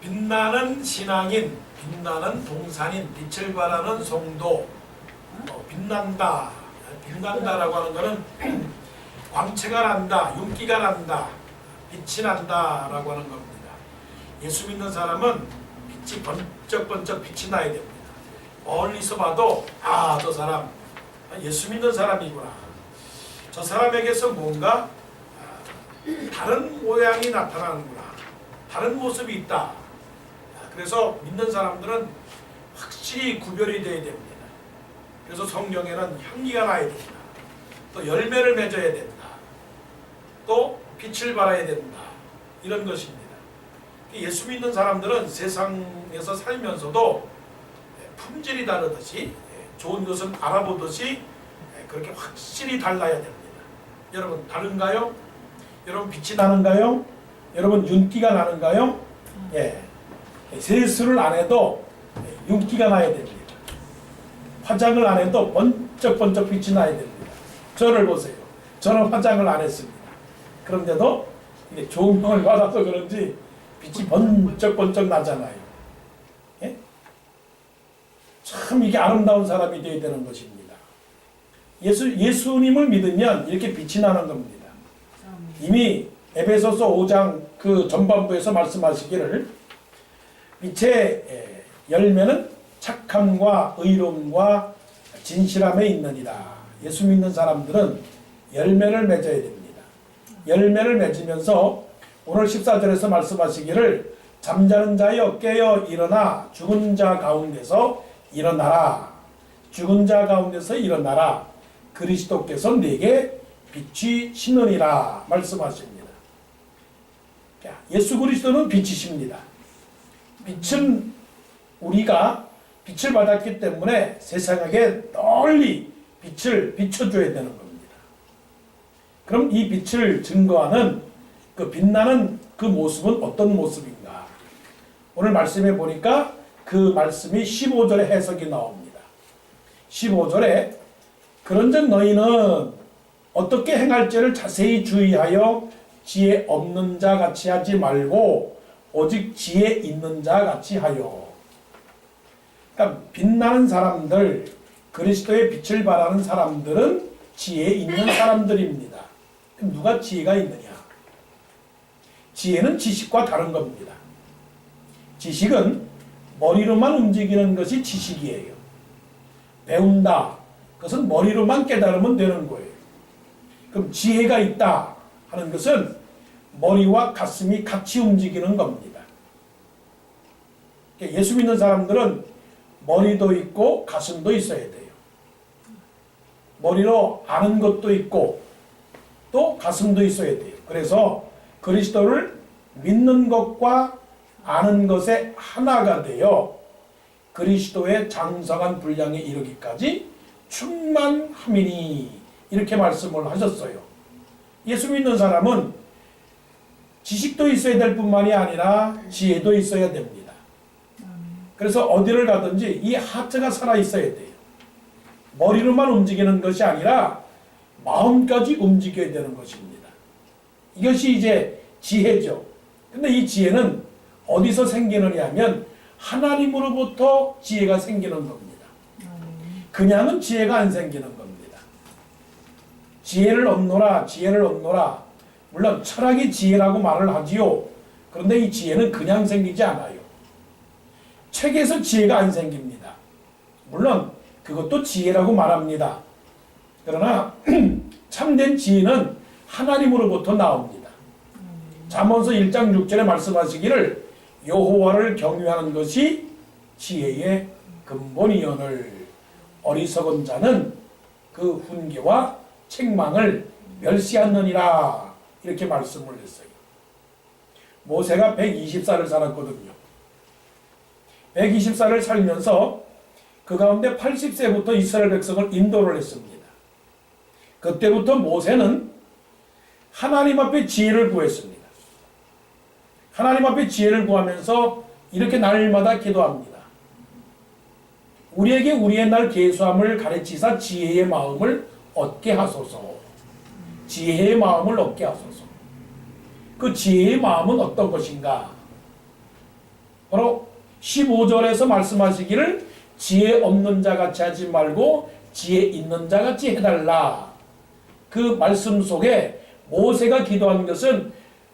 빛나는 신앙인, 빛나는 동산인, 빛을 발하는 성도, 빛난다. 빛난다라고 하는 것은 광채가 난다, 윤기가 난다, 빛이 난다라고 하는 겁니다. 예수 믿는 사람은 빛이 번쩍번쩍 빛이 나야 됩니다. 멀리서 봐도 저 사람 예수 믿는 사람이구나. 저 사람에게서 뭔가 다른 모양이 나타나는구나. 다른 모습이 있다. 그래서 믿는 사람들은 확실히 구별이 되어야 됩니다. 그래서 성경에는 향기가 나야 된다. 또 열매를 맺어야 된다. 또 빛을 발해야 된다. 이런 것입니다. 예수 믿는 사람들은 세상에서 살면서도 품질이 다르듯이 좋은 것은 알아보듯이 그렇게 확실히 달라야 됩니다. 여러분 다른가요? 여러분 빛이 나는가요? 여러분 윤기가 나는가요? 세수를 안 해도 윤기가 나야 됩니다. 화장을 안 해도 번쩍번쩍 빛이 나야 됩니다. 저를 보세요. 저는 화장을 안 했습니다. 그런데도 이게 조명을 받아서 그런지 빛이 번쩍번쩍 나잖아요. 예? 참 이게 아름다운 사람이 되어야 되는 것입니다. 예수님을 믿으면 이렇게 빛이 나는 겁니다. 이미 에베소서 5장 그 전반부에서 말씀하시기를 빛의 열매는 착함과 의로움과 진실함에 있느니라. 예수 믿는 사람들은 열매를 맺어야 됩니다. 열매를 맺으면서 오늘 14절에서 말씀하시기를 잠자는 자여 깨어 일어나 죽은 자 가운데서 일어나라. 죽은 자 가운데서 일어나라. 그리스도께서 네게 빛이 시느니라 말씀하십니다. 예수 그리스도는 빛이십니다. 빛은 우리가 빛을 받았기 때문에 세상에게 널리 빛을 비춰줘야 되는 겁니다. 그럼 이 빛을 증거하는 그 빛나는 그 모습은 어떤 모습인가? 오늘 말씀에 보니까 그 말씀이 15절에 해석이 나옵니다. 15절에 그런즉 너희는 어떻게 행할지를 자세히 주의하여 지혜 없는 자 같이 하지 말고 오직 지혜 있는 자 같이 하여. 그러니까 빛나는 사람들, 그리스도의 빛을 발하는 사람들은 지혜 있는 사람들입니다. 그럼 누가 지혜가 있느냐? 지혜는 지식과 다른 겁니다. 지식은 머리로만 움직이는 것이 지식이에요. 배운다. 그것은 머리로만 깨달으면 되는 거예요. 그럼 지혜가 있다 하는 것은 머리와 가슴이 같이 움직이는 겁니다. 예수 믿는 사람들은 머리도 있고 가슴도 있어야 돼요. 머리로 아는 것도 있고 또 가슴도 있어야 돼요. 그래서 그리스도를 믿는 것과 아는 것의 하나가 되어 그리스도의 장성한 분량에 이르기까지 충만함이니 이렇게 말씀을 하셨어요. 예수 믿는 사람은 지식도 있어야 될 뿐만이 아니라 지혜도 있어야 됩니다. 그래서 어디를 가든지 이 하트가 살아 있어야 돼요. 머리로만 움직이는 것이 아니라 마음까지 움직여야 되는 것입니다. 이것이 이제 지혜죠. 근데 이 지혜는 어디서 생기느냐 하면 하나님으로부터 지혜가 생기는 겁니다. 그냥은 지혜가 안 생기는 겁니다. 지혜를 얻노라, 지혜를 얻노라. 물론 철학이 지혜라고 말을 하지요. 그런데 이 지혜는 그냥 생기지 않아요. 책에서 지혜가 안 생깁니다. 물론 그것도 지혜라고 말합니다. 그러나 참된 지혜는 하나님으로부터 나옵니다. 잠언서 1장 6절에 말씀하시기를 여호와를 경외하는 것이 지혜의 근본이오늘 어리석은 자는 그 훈계와 책망을 멸시하느니라 이렇게 말씀을 했어요. 모세가 120살을 살았거든요. 120살을 살면서 그 가운데 80세부터 이스라엘 백성을 인도를 했습니다. 그때부터 모세는 하나님 앞에 지혜를 구했습니다. 하나님 앞에 지혜를 구하면서 이렇게 날마다 기도합니다. 우리에게 우리의 날 계수함을 가르치사 지혜의 마음을 얻게 하소서. 지혜의 마음을 얻게 하소서. 그 지혜의 마음은 어떤 것인가? 바로 15절에서 말씀하시기를 지혜 없는 자 같이 하지 말고 지혜 있는 자 같이 해달라. 그 말씀 속에 모세가 기도한 것은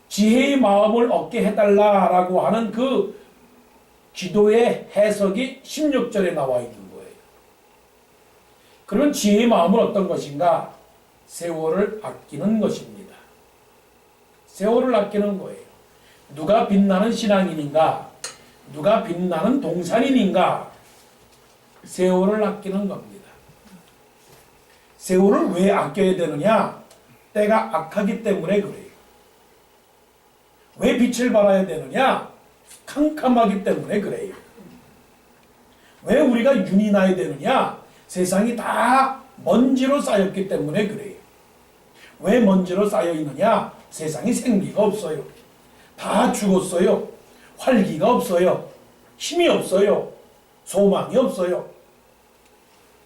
지혜의 마음을 얻게 해달라라고 하는 그 기도의 해석이 16절에 나와 있는 거예요. 그러면 지혜의 마음은 어떤 것인가? 세월을 아끼는 것입니다. 세월을 아끼는 거예요. 누가 빛나는 신앙인인가? 누가 빛나는 동산인인가? 세월을 아끼는 겁니다. 세월을 왜 아껴야 되느냐? 때가 악하기 때문에 그래요. 왜 빛을 발해야 되느냐? 캄캄하기 때문에 그래요. 왜 우리가 윤이 나야 되느냐? 세상이 다 먼지로 쌓였기 때문에 그래요. 왜 먼지로 쌓여 있느냐? 세상이 생기가 없어요. 다 죽었어요. 활기가 없어요. 힘이 없어요. 소망이 없어요.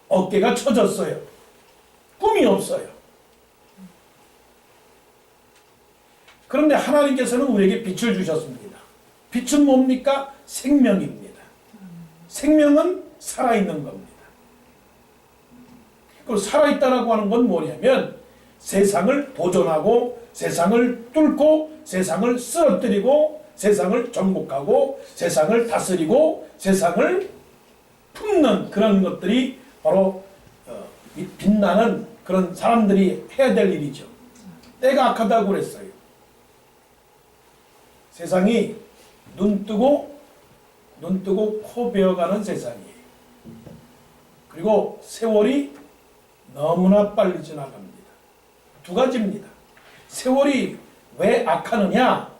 어깨가 처졌어요. 꿈이 없어요. 그런데 하나님께서는 우리에게 빛을 주셨습니다. 빛은 뭡니까? 생명입니다. 생명은 살아있는 겁니다. 그리고 살아있다라고 하는 건 뭐냐면 세상을 도전하고 세상을 뚫고 세상을 쓰러뜨리고 세상을 정복하고 세상을 다스리고 세상을 품는 그런 것들이 바로 빛나는 그런 사람들이 해야 될 일이죠. 때가 악하다고 그랬어요. 세상이 눈 뜨고 코 베어가는 세상이에요. 그리고 세월이 너무나 빨리 지나갑니다. 두 가지입니다. 세월이 왜 악하느냐?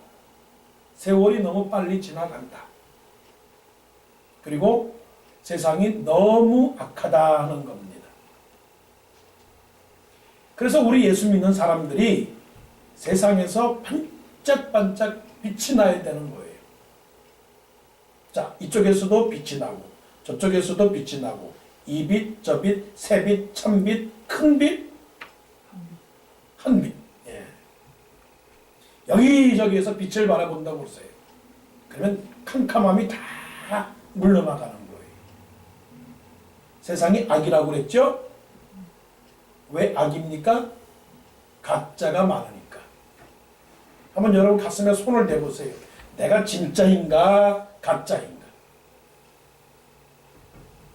세월이 너무 빨리 지나간다. 그리고 세상이 너무 악하다 하는 겁니다. 그래서 우리 예수 믿는 사람들이 세상에서 반짝반짝 빛이 나야 되는 거예요. 자, 이쪽에서도 빛이 나고 저쪽에서도 빛이 나고 이 빛, 저 빛, 세 빛, 천 빛, 큰 빛, 한 빛. 예. 여기저기에서 빛을 바라본다고 그러세요. 그러면 캄캄함이 다 물러나가는 거예요. 세상이 악이라고 그랬죠? 왜 악입니까? 가짜가 많으니까. 한번 여러분 가슴에 손을 대보세요. 내가 진짜인가 가짜인가?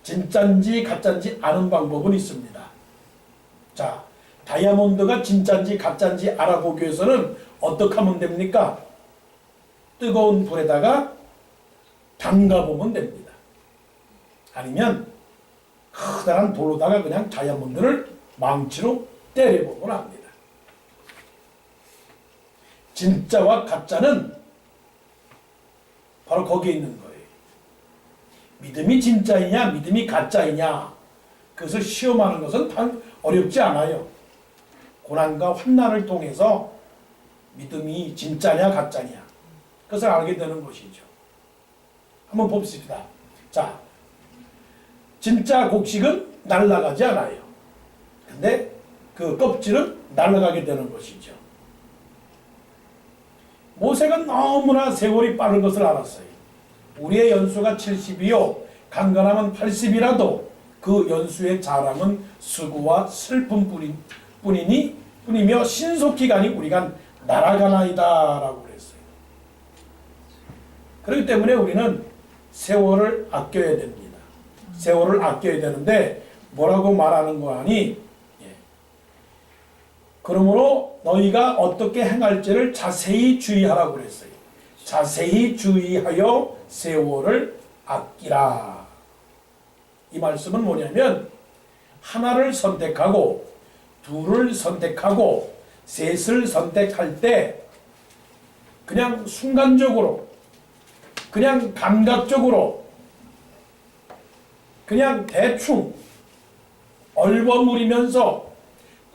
진짜인지 가짜인지 아는 방법은 있습니다. 자, 다이아몬드가 진짜인지 가짜인지 알아보기 위해서는 어떻게 하면 됩니까? 뜨거운 불에다가 담가보면 됩니다. 아니면 커다란 돌로다가 그냥 다이아몬드를 망치로 때려보면 합니다. 진짜와 가짜는 바로 거기에 있는 거예요. 믿음이 진짜이냐 믿음이 가짜이냐 그것을 시험하는 것은 어렵지 않아요. 고난과 환난을 통해서 믿음이 진짜냐 가짜냐 그것을 알게 되는 것이죠. 한번 봅시다. 자, 진짜 곡식은 날아가지 않아요. 근데 그 껍질은 날아가게 되는 것이죠. 모세가 너무나 세월이 빠른 것을 알았어요. 우리의 연수가 70이요 강건하면 80이라도 그 연수의 자랑은 수고와 슬픔 뿐이며 신속히 가니 우리가 날아가나이다 라고 그랬어요. 그렇기 때문에 우리는 세월을 아껴야 됩니다. 세월을 아껴야 되는데 뭐라고 말하는 거 아니? 그러므로 너희가 어떻게 행할지를 자세히 주의하라고 그랬어요. 자세히 주의하여 세월을 아끼라. 이 말씀은 뭐냐면 하나를 선택하고 둘을 선택하고 셋을 선택할 때 그냥 순간적으로 그냥 감각적으로 그냥 대충 얼버무리면서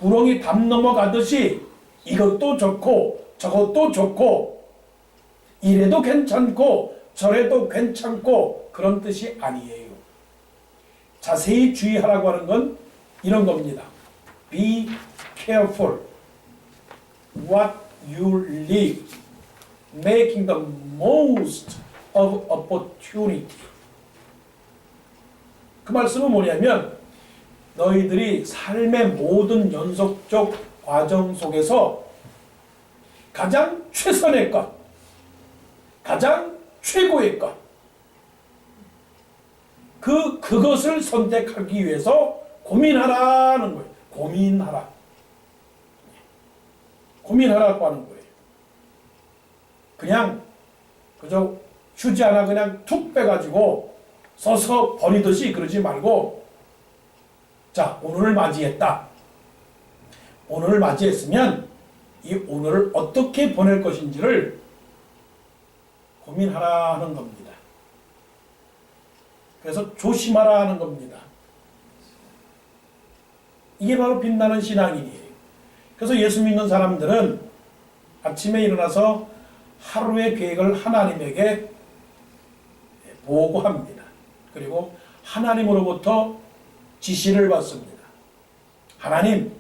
구렁이 담 넘어가듯이 이것도 좋고 저것도 좋고 이래도 괜찮고 저래도 괜찮고 그런 뜻이 아니에요. 자세히 주의하라고 하는 건 이런 겁니다. Be careful what you live, making the most of opportunity. 그 말씀은 뭐냐면 너희들이 삶의 모든 연속적 과정 속에서 가장 최선의 것, 가장 최고의 것, 그것을 선택하기 위해서 고민하라는 거예요. 고민하라. 고민하라고 하는 거예요. 그냥 그저 휴지 하나 그냥 툭 빼가지고 써서 버리듯이 그러지 말고, 자, 오늘을 맞이했다. 오늘을 맞이했으면 이 오늘을 어떻게 보낼 것인지를 고민하라 하는 겁니다. 그래서 조심하라 하는 겁니다. 이게 바로 빛나는 신앙인이에요. 그래서 예수 믿는 사람들은 아침에 일어나서 하루의 계획을 하나님에게 보고합니다. 그리고 하나님으로부터 지시를 받습니다. 하나님,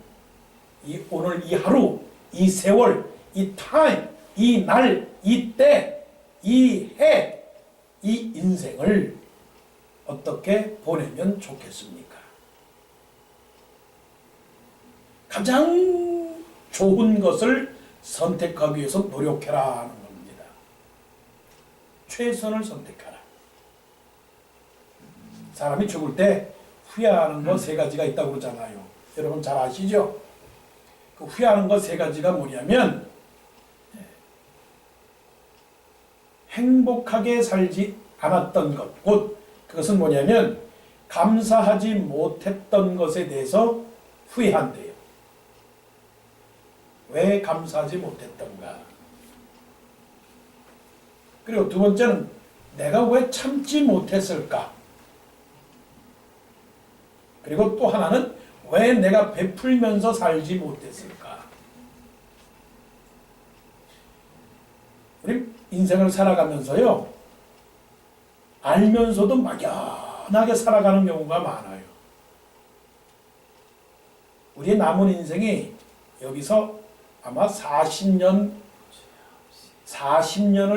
오늘 이 하루, 이 세월, 이 타임, 이 날, 이 때, 이 해, 이 인생을 어떻게 보내면 좋겠습니까? 가장 좋은 것을 선택하기 위해서 노력해라 하는 겁니다. 최선을 선택하라. 사람이 죽을 때 후회하는 거 세 가지가 있다고 그러잖아요. 여러분 잘 아시죠? 그 후회하는 거 세 가지가 뭐냐면, 행복하게 살지 않았던 것, 곧 그것은 뭐냐면 감사하지 못했던 것에 대해서 후회한대요. 왜 감사하지 못했던가? 그리고 두 번째는 내가 왜 참지 못했을까? 그리고 또 하나는 왜 내가 베풀면서 살지 못했을까? 우리 인생을 살아가면서요, 알면서도 막연하게 살아가는 경우가 많아요. 우리의 남은 인생이 여기서 아마 40년을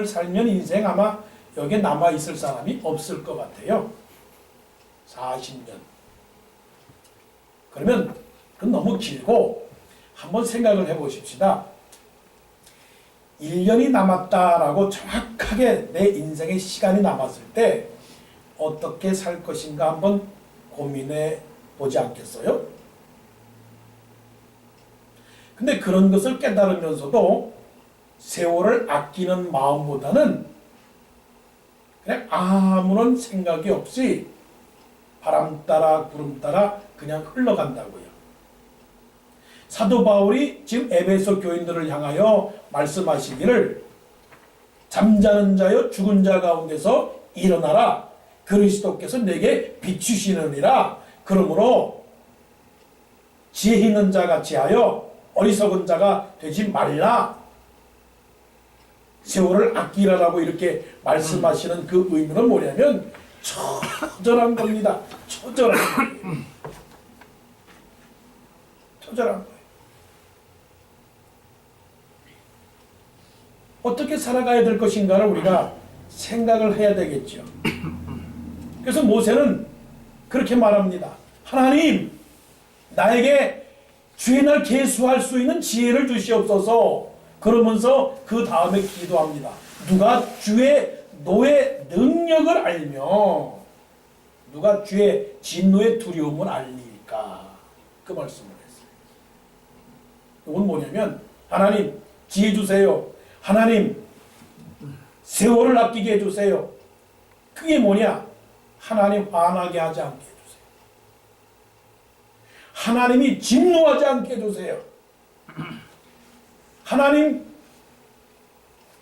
살면 인생 아마 여기에 남아있을 사람이 없을 것 같아요. 40년. 그러면 그건 너무 길고 한번 생각을 해보십시다. 1년이 남았다라고 정확하게 내 인생의 시간이 남았을 때 어떻게 살 것인가 한번 고민해 보지 않겠어요? 근데 그런 것을 깨달으면서도 세월을 아끼는 마음보다는 그냥 아무런 생각이 없이 바람 따라 구름 따라 그냥 흘러간다고요. 사도 바울이 지금 에베소 교인들을 향하여 말씀하시기를, 잠자는 자여 죽은 자 가운데서 일어나라. 그리스도께서 내게 비추시느니라. 그러므로 지혜 있는 자 같이 하여 어리석은 자가 되지 말라. 세월을 아끼라라고 이렇게 말씀하시는 그 의미는 뭐냐면 처절한 겁니다. 처절한 거예요. 처절한 거예요. 어떻게 살아가야 될 것인가를 우리가 생각을 해야 되겠죠. 그래서 모세는 그렇게 말합니다. 하나님, 나에게 주의 날 계수할 수 있는 지혜를 주시옵소서. 그러면서 그 다음에 기도합니다. 누가 주의 노의 능력을 알며 누가 주의 진노의 두려움을 알리까? 그 말씀을 했어요. 이건 뭐냐면, 하나님 지혜 주세요. 하나님 세월을 아끼게 해주세요. 그게 뭐냐? 하나님 화나게 하지 않게 해주세요. 하나님이 진노하지 않게 해주세요. 하나님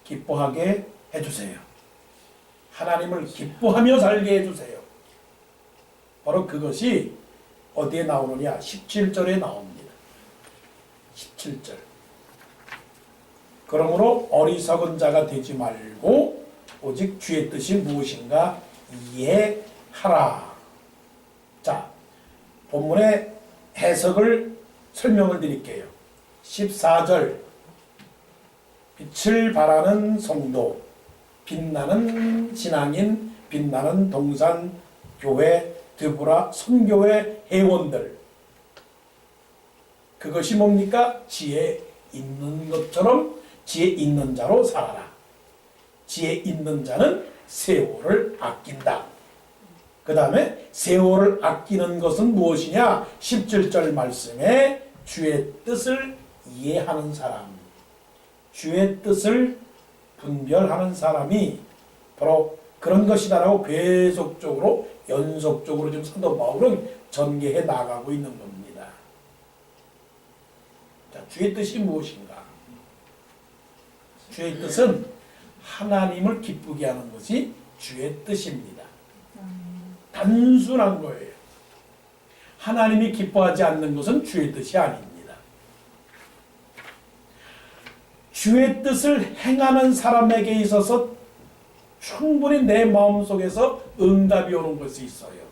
기뻐하게 해주세요. 하나님을 기뻐하며 살게 해주세요. 바로 그것이 어디에 나오느냐? 17절에 나옵니다. 17절. 그러므로 어리석은 자가 되지 말고 오직 주의 뜻이 무엇인가 이해하라. 자, 본문의 해석을 설명을 드릴게요. 14절. 빛을 발하는 성도. 빛나는 신앙인, 빛나는 동산 교회, 드보라 선교회 회원들. 그것이 뭡니까? 지혜 있는 것처럼 지혜 있는 자로 살아라. 지혜 있는 자는 세월을 아낀다. 그 다음에 세월을 아끼는 것은 무엇이냐? 17절 말씀에 주의 뜻을 이해하는 사람, 주의 뜻을 분별하는 사람이 바로 그런 것이다라고 계속적으로 연속적으로 지금 사도 바울은 전개해 나가고 있는 겁니다. 자, 주의 뜻이 무엇인가? 주의 뜻은 하나님을 기쁘게 하는 것이 주의 뜻입니다. 단순한 거예요. 하나님이 기뻐하지 않는 것은 주의 뜻이 아닙니다. 주의 뜻을 행하는 사람에게 있어서 충분히 내 마음속에서 응답이 오는 것이 있어요.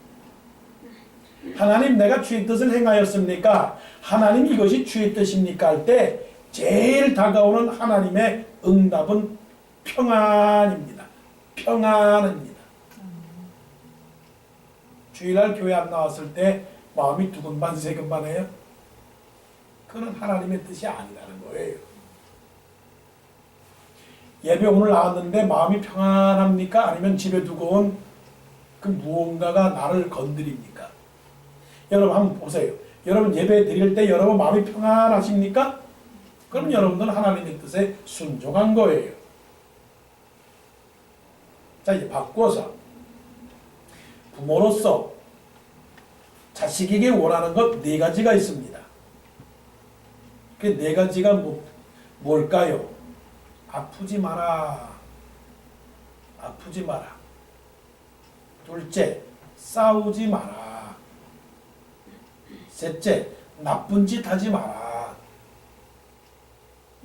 하나님, 내가 주의 뜻을 행하였습니까? 하나님, 이것이 주의 뜻입니까? 할 때 제일 다가오는 하나님의 응답은 평안입니다. 평안입니다. 주일날 교회 안 나왔을 때 마음이 두근반 세근반해요. 그건 하나님의 뜻이 아니라는 거예요. 예배 오늘 나왔는데 마음이 평안합니까? 아니면 집에 두고 온 그 무언가가 나를 건드립니까? 여러분 한번 보세요. 여러분 예배 드릴 때 여러분 마음이 평안하십니까? 그럼 여러분들은 하나님의 뜻에 순종한 거예요. 자, 이제 바꿔서 부모로서 자식에게 원하는 것 네 가지가 있습니다. 그 네 가지가 뭘까요? 아프지 마라. 아프지 마라. 둘째, 싸우지 마라. 셋째, 나쁜 짓 하지 마라.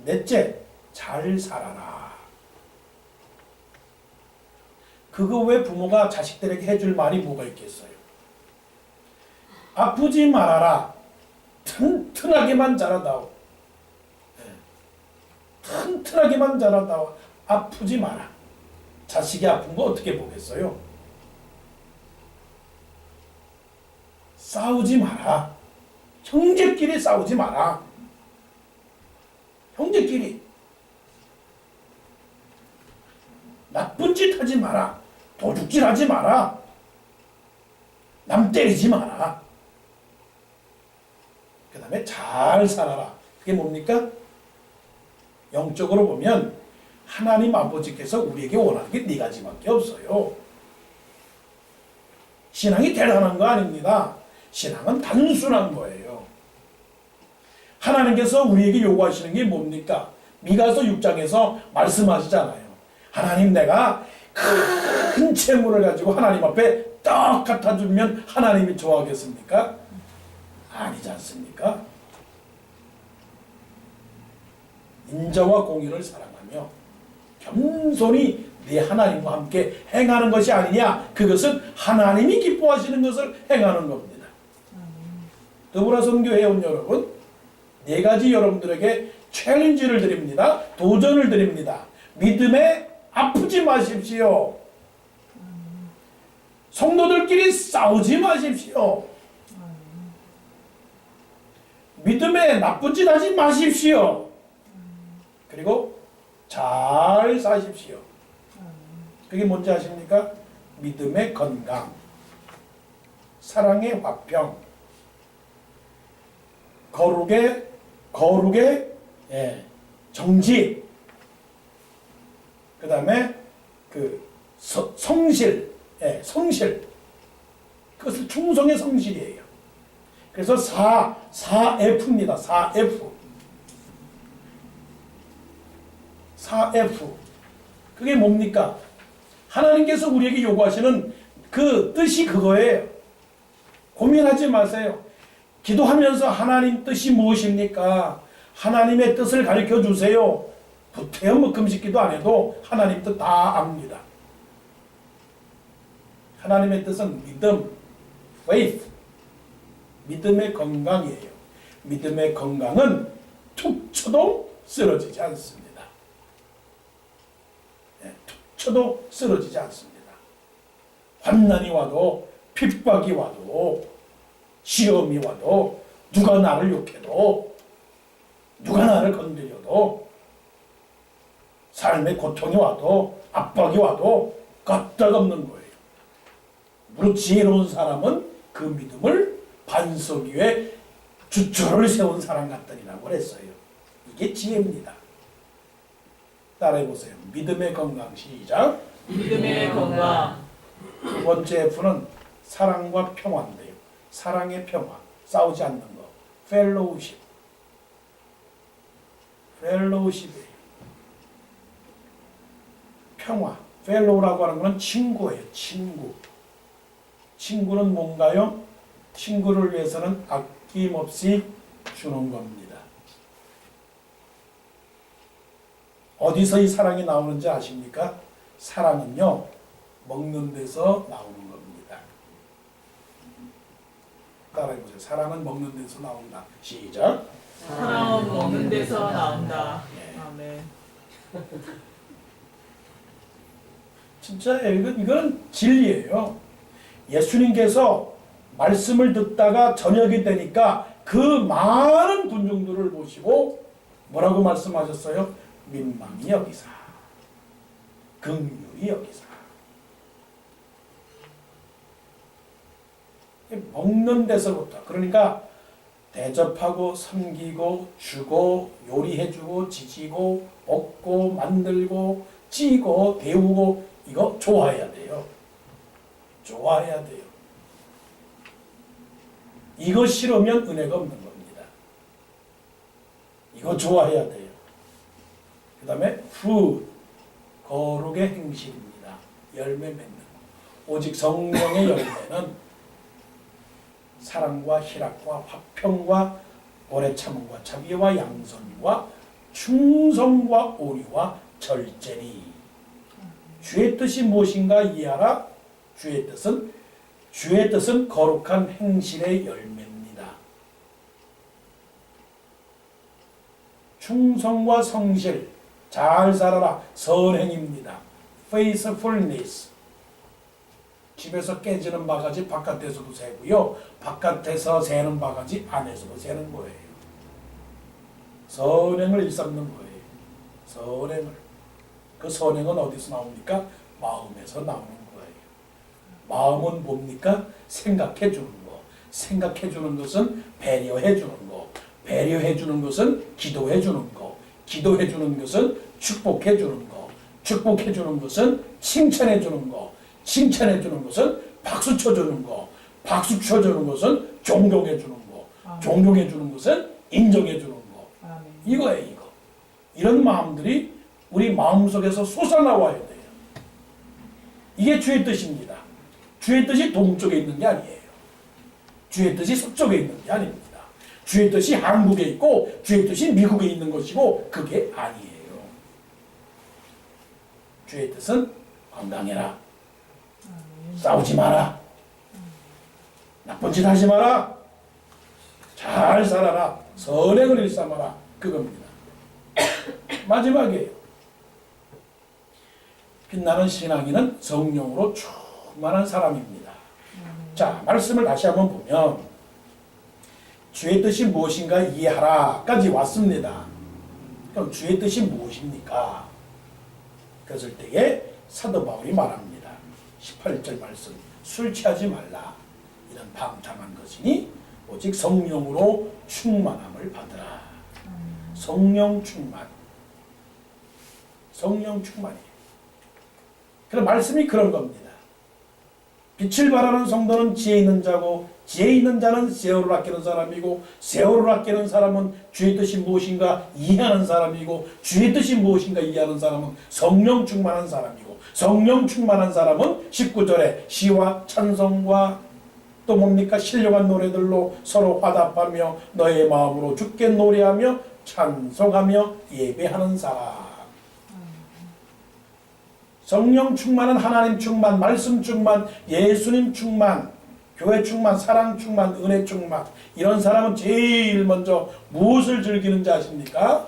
넷째, 잘 살아라. 그거 외 부모가 자식들에게 해줄 말이 뭐가 있겠어요? 아프지 말아라. 튼튼하게만 자라다오. 튼튼하게만 자라다오. 아프지 마라. 자식이 아픈 거 어떻게 보겠어요? 싸우지 마라. 형제끼리 싸우지 마라. 형제끼리. 나쁜 짓 하지 마라. 도둑질 하지 마라. 남 때리지 마라. 그 다음에 잘 살아라. 그게 뭡니까? 영적으로 보면 하나님 아버지께서 우리에게 원하는 게 네 가지밖에 없어요. 신앙이 대단한 거 아닙니다. 신앙은 단순한 거예요. 하나님께서 우리에게 요구하시는 게 뭡니까? 미가서 6장에서 말씀하시잖아요. 하나님, 내가 큰 채무를 가지고 하나님 앞에 딱 갖다 주면 하나님이 좋아하겠습니까? 아니지 않습니까? 인자와 공의를 사랑하며 겸손히 네 하나님과 함께 행하는 것이 아니냐? 그것은 하나님이 기뻐하시는 것을 행하는 겁니다. 더불어 선교 회원 여러분, 네 가지 여러분들에게 챌린지를 드립니다. 도전을 드립니다. 믿음에 아프지 마십시오. 성도들끼리 싸우지 마십시오. 믿음에 나쁜 짓 하지 마십시오. 그리고 잘 사십시오. 그게 뭔지 아십니까? 믿음의 건강, 사랑의 화평, 거룩의 정직, 그 다음에 성실, 성실. 그것을 충성의 성실이에요. 그래서 4F입니다. 4F. 4F. 그게 뭡니까? 하나님께서 우리에게 요구하시는 그 뜻이 그거예요. 고민하지 마세요. 기도하면서 하나님 뜻이 무엇입니까? 하나님의 뜻을 가르쳐 주세요. 부태여 금식 기도 안 해도 하나님 뜻 다 압니다. 하나님의 뜻은 믿음, faith. 믿음의 건강이에요. 믿음의 건강은 툭 쳐도 쓰러지지 않습니다. 툭 쳐도 쓰러지지 않습니다. 환난이 와도 핍박이 와도 시험이 와도 누가 나를 욕해도 누가 나를 건드려도 삶의 고통이 와도 압박이 와도 끄떡없는 거예요. 무릇 지혜로운 사람은 그 믿음을 반석 위에 주초를 세운 사람 같더니라고 그랬어요. 이게 지혜입니다. 따라해보세요. 믿음의 건강. 시작. 믿음의 건강. 두 번째 F는 사랑과 평화인데요. 사랑의 평화. 싸우지 않는 거. 펠로우십. 펠로우십이에요. 평화. 펠로우라고 하는 것은 친구예요. 친구. 친구는 뭔가요? 친구를 위해서는 아낌없이 주는 겁니다. 어디서 이 사랑이 나오는지 아십니까? 사랑은요, 먹는 데서 나오는 겁니다. 따라해보세요. 사랑은 먹는 데서 나온다. 시작. 사랑은 먹는 데서 나온다. 네. 아멘. 진짜 이건 진리예요. 예수님께서 말씀을 듣다가 저녁이 되니까 그 많은 군중들을 보시고 뭐라고 말씀하셨어요? 민망히 여기사, 긍휼히 여기사. 먹는 데서부터, 그러니까 대접하고 섬기고 주고 요리해주고 지지고 먹고 만들고 찌고 데우고, 이거 좋아해야 돼요. 좋아해야 돼요. 이거 싫으면 은혜가 없는 겁니다. 이거 좋아해야 돼요. 그 다음에 후, 거룩의 행실입니다. 열매 맺는 거. 오직 성령의 열매는 사랑과 희락과 화평과 오래 참음과 자비와 양선과 충성과 오리와 절제니. 주의 뜻이 무엇인가 이해하라. 주의 뜻은 거룩한 행실의 열매입니다. 충성과 성실, 잘 살아라, 선행입니다. faithfulness. 집에서 깨지는 바가지 바깥에서도 새고요. 바깥에서 새는 바가지 안에서도 새는 거예요. 선행을 일삼는 거예요. 선행을. 그 선행은 어디서 나옵니까? 마음에서 나오는 거예요. 마음은 뭡니까? 생각해 주는 거. 생각해 주는 것은 배려해 주는 거. 배려해 주는 것은 기도해 주는 거. 기도해 주는 것은 축복해 주는 거. 축복해 주는 것은 칭찬해 주는 거. 칭찬해 주는 것은 박수 쳐 주는 거. 박수 쳐 주는 것은 존경해 주는 거. 존경해 주는 것은 인정해 주는 거. 이거예요, 이거. 이런 마음들이 우리 마음속에서 솟아나와야 돼요. 이게 주의 뜻입니다. 주의 뜻이 동쪽에 있는 게 아니에요. 주의 뜻이 서쪽에 있는 게 아닙니다. 주의 뜻이 한국에 있고 주의 뜻이 미국에 있는 것이고 그게 아니에요. 주의 뜻은 건강해라. 싸우지 마라. 나쁜 짓 하지 마라. 잘 살아라. 선행을 일삼아라. 그겁니다. 마지막이에요. 빛나는 신앙인은 성령으로 충만한 사람입니다. 자, 말씀을 다시 한번 보면 주의 뜻이 무엇인가 이해하라까지 왔습니다. 그럼 주의 뜻이 무엇입니까? 그랬을 때에 사도 바울이 말합니다. 18절 말씀, 술 취하지 말라. 이런 방탕한 것이니 오직 성령으로 충만함을 받으라. 성령 충만. 성령 충만이에요. 그럼 말씀이 그런 겁니다. 빛을 발하는 성도는 지혜 있는 자고 지혜 있는 자는 세월을 아끼는 사람이고 세월을 아끼는 사람은 주의 뜻이 무엇인가 이해하는 사람이고 주의 뜻이 무엇인가 이해하는 사람은 성령 충만한 사람이고 성령 충만한 사람은 19절에 시와 찬송과 또 뭡니까? 신령한 노래들로 서로 화답하며 너의 마음으로 주께 노래하며 찬송하며 예배하는 사람. 성령 충만은 하나님 충만, 말씀 충만, 예수님 충만, 교회 충만, 사랑 충만, 은혜 충만. 이런 사람은 제일 먼저 무엇을 즐기는지 아십니까?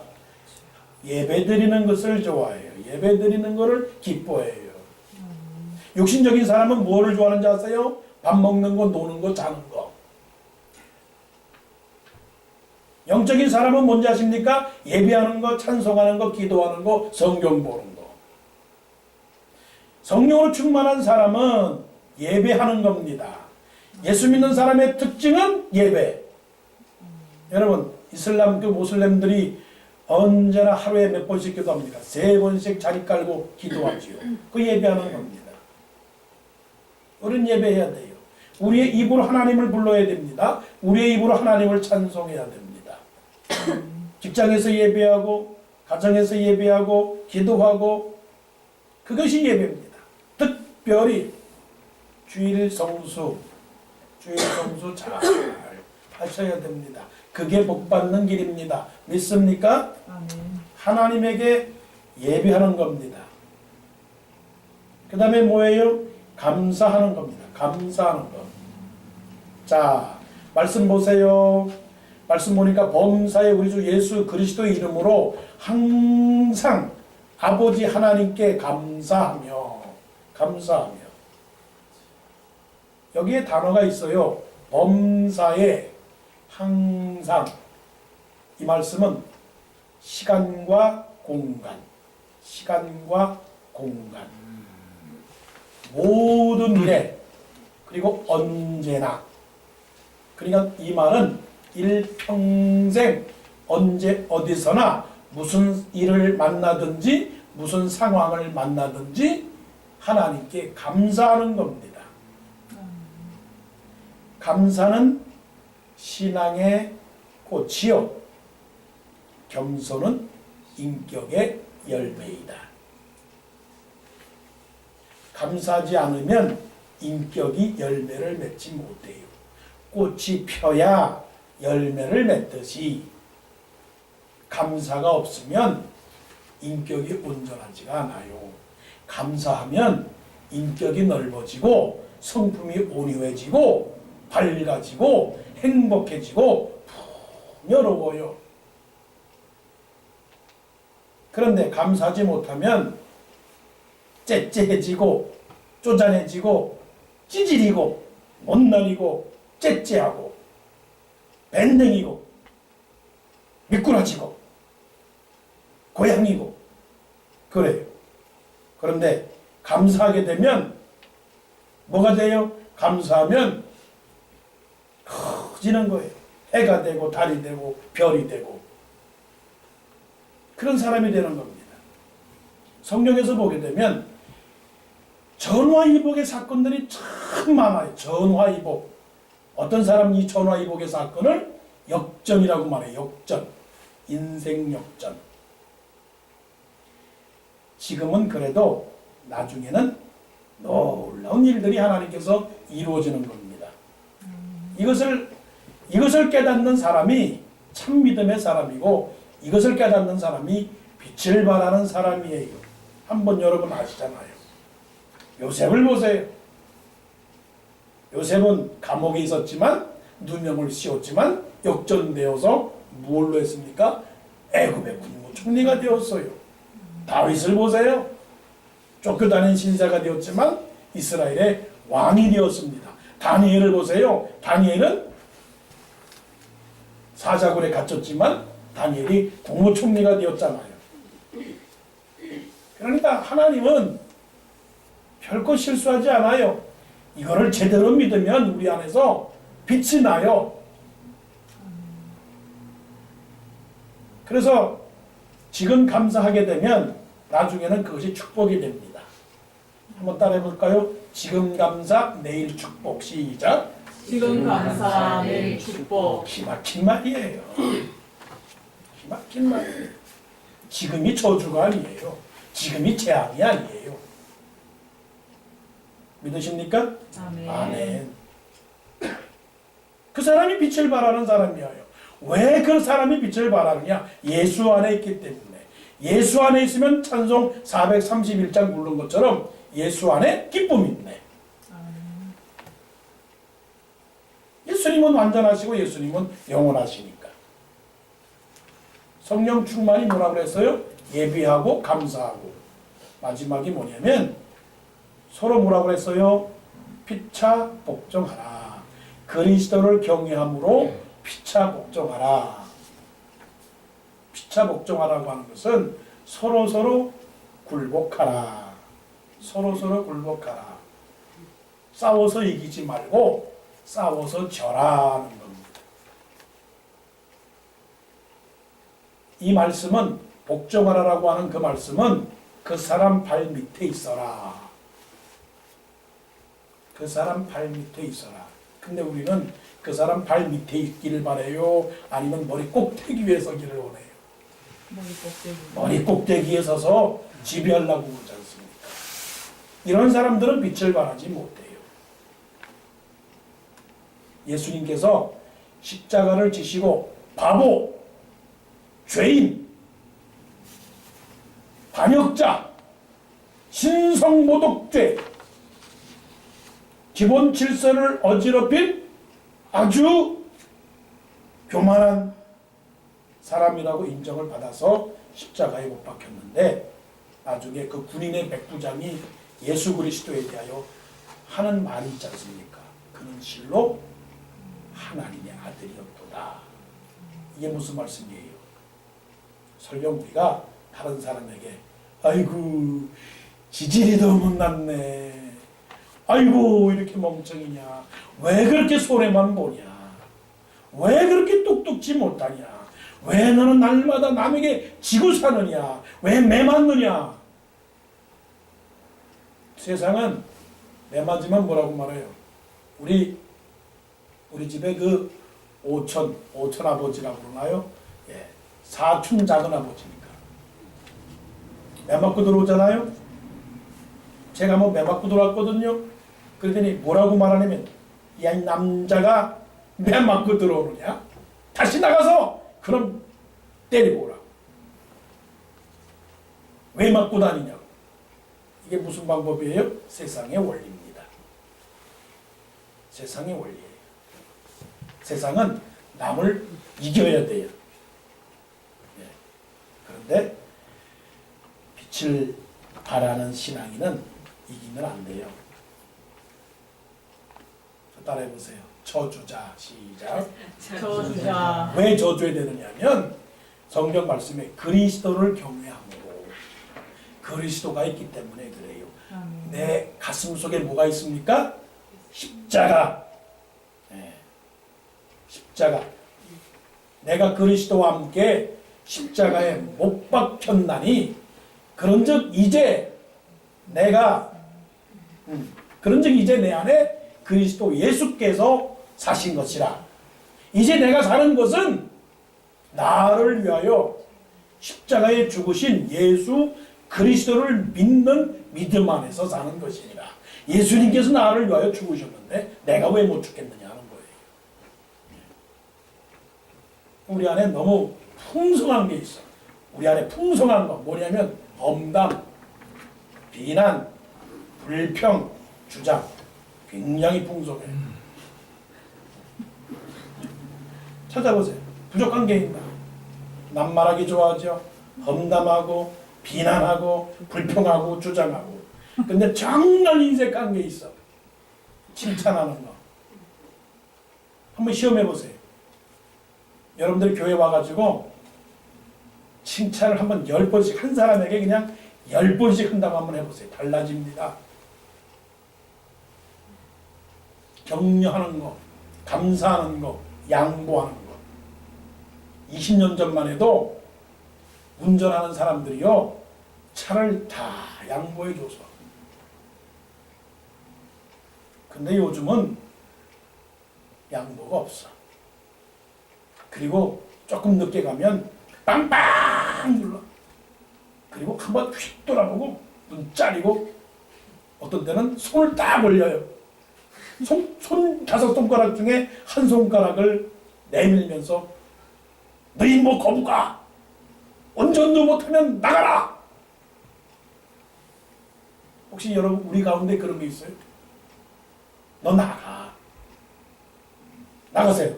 예배 드리는 것을 좋아해요. 예배 드리는 것을 기뻐해요. 육신적인 사람은 뭐를 좋아하는지 아세요? 밥 먹는 거, 노는 거, 자는 거. 영적인 사람은 뭔지 아십니까? 예배하는 거, 찬송하는 거, 기도하는 거, 성경 보는 거. 성령으로 충만한 사람은 예배하는 겁니다. 예수 믿는 사람의 특징은 예배. 여러분, 이슬람 그 모슬렘들이 언제나 하루에 몇 번씩 기도합니까? 3번씩 자리 깔고 기도하지요. 그 예배하는 겁니다. 우리는 예배해야 돼요. 우리의 입으로 하나님을 불러야 됩니다. 우리의 입으로 하나님을 찬송해야 됩니다. 직장에서 예배하고, 가정에서 예배하고, 기도하고, 그것이 예배입니다. 특별히 주일 성수 잘 하셔야 됩니다. 그게 복받는 길입니다. 믿습니까? 아멘. 하나님에게 예배하는 겁니다. 그 다음에 뭐예요? 감사하는 겁니다. 감사하는 것. 자, 말씀 보세요. 말씀 보니까 범사에 우리 주 예수 그리스도의 이름으로 항상 아버지 하나님께 감사하며 여기에 단어가 있어요. 범사에 항상. 이 말씀은 시간과 공간 모든 일에 그리고 언제나. 그러니까 이 말은 일평생 언제 어디서나 무슨 일을 만나든지 무슨 상황을 만나든지 하나님께 감사하는 겁니다. 감사는 신앙의 꽃이요 겸손은 인격의 열매이다. 감사하지 않으면 인격이 열매를 맺지 못해요. 꽃이 펴야 열매를 맺듯이 감사가 없으면 인격이 온전하지가 않아요. 감사하면 인격이 넓어지고 성품이 온유해지고 밝아지고 행복해지고 풍요로워요. 그런데 감사하지 못하면 째째해지고 쪼잔해지고 찌질이고 못난이고 째째하고 밴댕이고 미꾸라지고 고양이고 그래요. 그런데 감사하게 되면 뭐가 돼요? 감사하면 커지는 거예요. 해가 되고 달이 되고 별이 되고 그런 사람이 되는 겁니다. 성경에서 보게 되면 전화위복의 사건들이 참 많아요. 전화위복. 어떤 사람이 이 전화위복의 사건을 역전이라고 말해요. 역전. 인생 역전. 지금은 그래도 나중에는 놀라운 일들이 하나님께서 이루어지는 겁니다. 이것을 깨닫는 사람이 참 믿음의 사람이고 이것을 깨닫는 사람이 빛을 발하는 사람이에요. 한번 여러분 아시잖아요. 요셉을 보세요. 요셉은 감옥에 있었지만 누명을 씌웠지만 역전되어서 뭘로 했습니까? 애굽의 국무총리가 되었어요. 다윗을 보세요. 쫓겨다닌 신사가 되었지만 이스라엘의 왕이 되었습니다. 다니엘을 보세요. 다니엘은 사자굴에 갇혔지만 다니엘이 국무총리가 되었잖아요. 그러니까 하나님은 별거 실수하지 않아요. 이거를 제대로 믿으면 우리 안에서 빛이 나요. 그래서 지금 감사하게 되면 나중에는 그것이 축복이 됩니다. 한번 따라해 볼까요? 지금 감사, 내일 축복. 시작. 지금 감사, 내일 축복. 기막힌 말이에요. 기막힌 말이에요. 지금이 저주가 아니에요. 지금이 재앙이 아니에요. 믿으십니까? 아멘. 아멘. 그 사람이 빛을 발하는 사람이에요. 왜 그 사람이 빛을 발하느냐? 예수 안에 있기 때문에. 예수 안에 있으면 찬송 431장 부른 것처럼 예수 안에 기쁨이 있네. 예수님은 완전하시고 예수님은 영원하시니까. 성령 충만이 뭐라고 그랬어요? 예비하고 감사하고. 마지막이 뭐냐면 서로 뭐라고 그랬어요? 피차 복종하라. 그리스도를 경외함으로 피차 복종하라. 피차 복종하라고 하는 것은 서로 굴복하라. 서로 굴복하라. 싸워서 이기지 말고 싸워서 져라는 겁니다. 이 말씀은 복종하라라고 하는 그 말씀은 그 사람 발 밑에 있어라. 그 사람 발 밑에 있어라. 근데 우리는 그 사람 발 밑에 있기를 바래요? 아니면 머리 꼭대기 위에 서기를 원해요? 머리 꼭대기에 서서 지배하려고 그러지 않습니까? 이런 사람들은 빛을 발하지 못해요. 예수님께서 십자가를 지시고 바보, 죄인, 반역자, 신성모독죄, 기본 질서를 어지럽힌 아주 교만한 사람이라고 인정을 받아서 십자가에 못 박혔는데, 나중에 그 군인의 백부장이 예수 그리스도에 대하여 하는 말이 있지 않습니까? 그는 실로 하나님의 아들이었도다. 이게 무슨 말씀이에요? 설령 우리가 다른 사람에게 아이고 지질이 너무 못났네, 아이고 이렇게 멍청이냐, 왜 그렇게 손해만 보냐, 왜 그렇게 똑똑지 못하냐, 왜 너는 날마다 남에게 지고 사느냐, 왜 매 맞느냐. 세상은 매 맞으면 뭐라고 말해요? 우리 집에 그 오천 아버지라고 그러나요? 예, 사촌 작은 아버지니까 매 맞고 들어오잖아요. 제가 뭐 매 맞고 들어왔거든요. 그러더니 뭐라고 말하냐면, 야, 이 남자가 매 맞고 들어오느냐? 다시 나가서 그럼 때리고 오라고. 왜 맞고 다니냐고. 이게 무슨 방법이에요? 세상의 원리입니다. 세상의 원리예요. 세상은 남을 이겨야 돼요. 네. 그런데 빛을 발하는 신앙인은 이기면 안 돼요. 따라해보세요. 저주자. 시작. 저주자. 왜 저주해야 되느냐면 성경 말씀에 그리스도를 경외함으로, 그리스도가 있기 때문에 그래요. 내 가슴 속에 뭐가 있습니까? 십자가. 네. 십자가. 내가 그리스도와 함께 십자가에 못 박혔나니 그런즉 이제 내가 그런즉 이제 내 안에 그리스도 예수께서 사신 것이라. 이제 내가 사는 것은 나를 위하여 십자가에 죽으신 예수 그리스도를 믿는 믿음 안에서 사는 것이니라. 예수님께서 나를 위하여 죽으셨는데 내가 왜 못 죽겠느냐 하는 거예요. 우리 안에 너무 풍성한 게 있어. 우리 안에 풍성한 거 뭐냐면 엄담, 비난, 불평, 주장. 굉장히 풍성해. 찾아보세요. 부족한 게 있나? 남 말하기 좋아하죠. 험담하고 비난하고 불평하고 주장하고. 근데 정말 인색한 게 있어. 칭찬하는 거. 한번 시험해 보세요. 여러분들이 교회 와가지고 칭찬을 한번 10번씩 한 사람에게 그냥 10번씩 한다고 한번 해보세요. 달라집니다. 격려하는 거, 감사하는 거, 양보하는 거. 20년 전만 해도 운전하는 사람들이요, 차를 다 양보해줘서. 근데 요즘은 양보가 없어. 그리고 조금 늦게 가면 빵빵 눌러. 그리고 한번 휙 돌아보고 눈 짜리고 어떤 때는 손을 딱 올려요. 손 5손가락 중에 한 손가락을 내밀면서 너희 뭐 거부가 운전도 못하면 나가라. 혹시 여러분 우리 가운데 그런 게 있어요? 너 나가. 나가세요.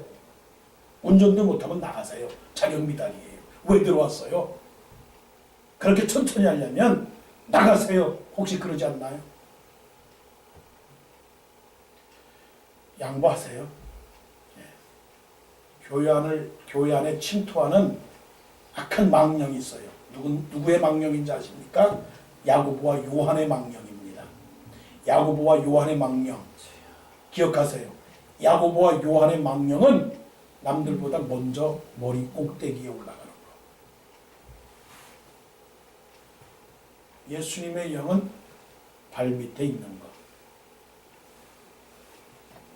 운전도 못하면 나가세요. 자격미달이에요. 왜 들어왔어요? 그렇게 천천히 하려면 나가세요. 혹시 그러지 않나요? 양보하세요. 교회 안에 침투하는 악한 망령이 있어요. 누구의 망령인지 아십니까? 야고보와 요한의 망령입니다. 야고보와 요한의 망령. 기억하세요. 야고보와 요한의 망령은 남들보다 먼저 머리 꼭대기에 올라가는 거. 예수님의 영은 발 밑에 있는 거.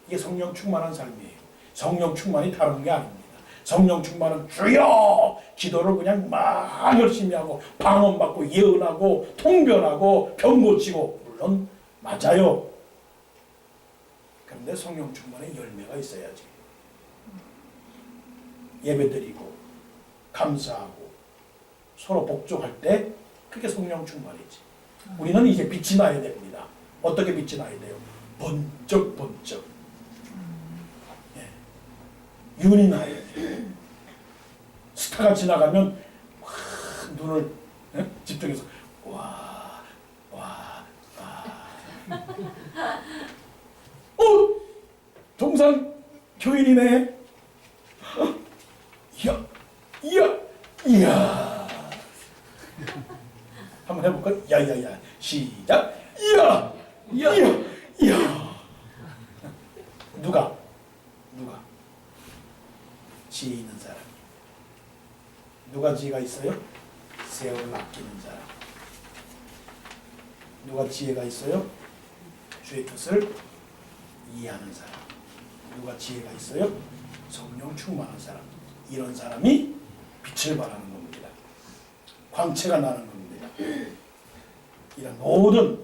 이게 성령 충만한 삶이에요. 성령 충만이 다른 게 아닙니다. 성령 충만은 주여! 기도를 그냥 막 열심히 하고 방언받고 예언하고 통변하고 병 고치고 물론 맞아요. 그런데 성령 충만의 열매가 있어야지. 예배드리고 감사하고 서로 복종할 때 그게 성령 충만이지. 우리는 이제 빛이 나야 됩니다. 어떻게 빛이 나야 돼요? 번쩍번쩍. 윤이 나야 돼. 스타가 지나가면 와, 눈을 집중해서 와. 동산 교인이네. 이야. 한번 해볼까? 야야야. 시작. 이야. 누가? 지혜 있는 사람. 누가 지혜가 있어요? 세월을 아끼는 사람. 누가 지혜가 있어요? 주의 뜻을 이해하는 사람. 누가 지혜가 있어요? 성령 충만한 사람. 이런 사람이 빛을 발하는 겁니다. 광채가 나는 겁니다. 이런 모든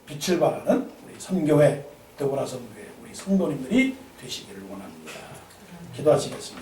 빛을 발하는 우리 선교회, 더불어 선교회 우리 성도님들이 되시기를 원합니다. 기도하시겠습니다.